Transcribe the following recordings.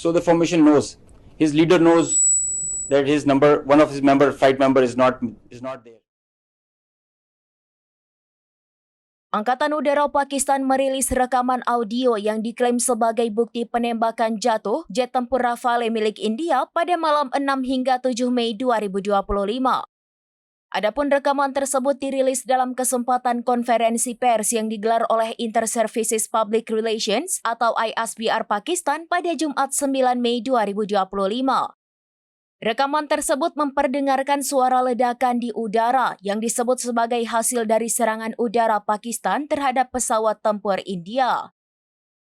So the formation knows, his leader knows that one of his flight member is not there. Angkatan Udara Pakistan merilis rekaman audio yang diklaim sebagai bukti penembakan jatuh jet tempur Rafale milik India pada malam 6 hingga 7 Mei 2025. Adapun rekaman tersebut dirilis dalam kesempatan konferensi pers yang digelar oleh Inter-Services Public Relations atau ISPR Pakistan pada Jumat 9 Mei 2025. Rekaman tersebut memperdengarkan suara ledakan di udara yang disebut sebagai hasil dari serangan udara Pakistan terhadap pesawat tempur India.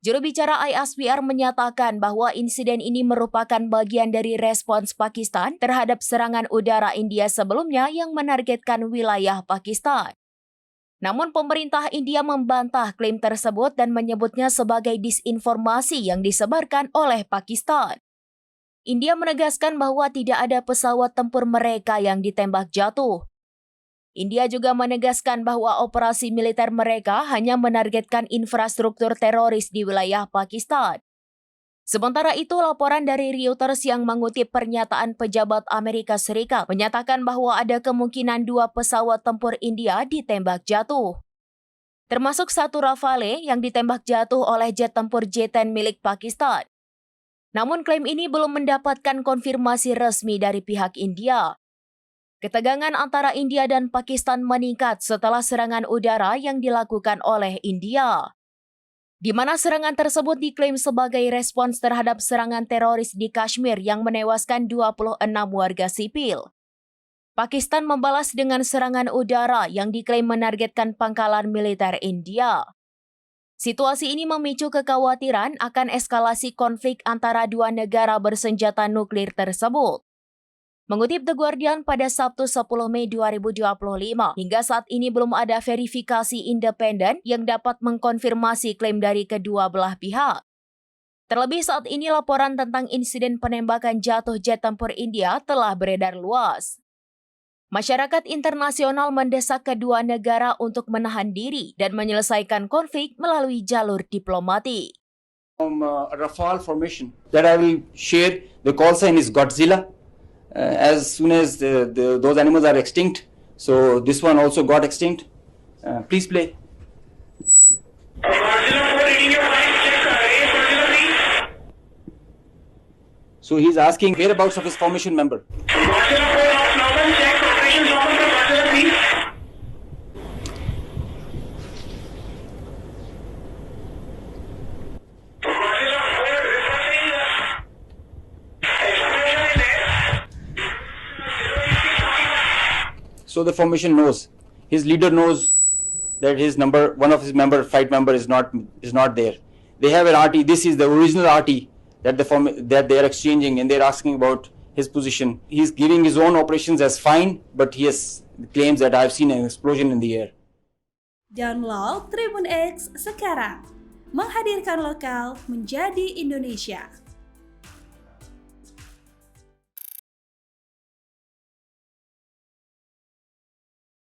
Juru bicara ISPR menyatakan bahwa insiden ini merupakan bagian dari respons Pakistan terhadap serangan udara India sebelumnya yang menargetkan wilayah Pakistan. Namun pemerintah India membantah klaim tersebut dan menyebutnya sebagai disinformasi yang disebarkan oleh Pakistan. India menegaskan bahwa tidak ada pesawat tempur mereka yang ditembak jatuh. India juga menegaskan bahwa operasi militer mereka hanya menargetkan infrastruktur teroris di wilayah Pakistan. Sementara itu, laporan dari Reuters yang mengutip pernyataan pejabat Amerika Serikat menyatakan bahwa ada kemungkinan 2 pesawat tempur India ditembak jatuh. Termasuk 1 Rafale yang ditembak jatuh oleh jet tempur J-10 milik Pakistan. Namun klaim ini belum mendapatkan konfirmasi resmi dari pihak India. Ketegangan antara India dan Pakistan meningkat setelah serangan udara yang dilakukan oleh India, di mana serangan tersebut diklaim sebagai respons terhadap serangan teroris di Kashmir yang menewaskan 26 warga sipil. Pakistan membalas dengan serangan udara yang diklaim menargetkan pangkalan militer India. Situasi ini memicu kekhawatiran akan eskalasi konflik antara 2 negara bersenjata nuklir tersebut. Mengutip The Guardian pada Sabtu 10 Mei 2025, hingga saat ini belum ada verifikasi independen yang dapat mengkonfirmasi klaim dari kedua belah pihak. Terlebih saat ini laporan tentang insiden penembakan jatuh jet tempur India telah beredar luas. Masyarakat internasional mendesak kedua negara untuk menahan diri dan menyelesaikan konflik melalui jalur diplomatik. Rafale formation that I will share, the call sign is Godzilla. As soon as those animals are extinct, so this one also got extinct. Please play. So he's asking whereabouts of his formation member. So the formation knows, his leader knows that one of his flight member is not there. They have an RT. This is the original RT that they are exchanging, and they're asking about his position. He's giving his own operations as fine, but he claims that I've seen an explosion in the air. Download Tribun X sekarang, menghadirkan lokal menjadi Indonesia.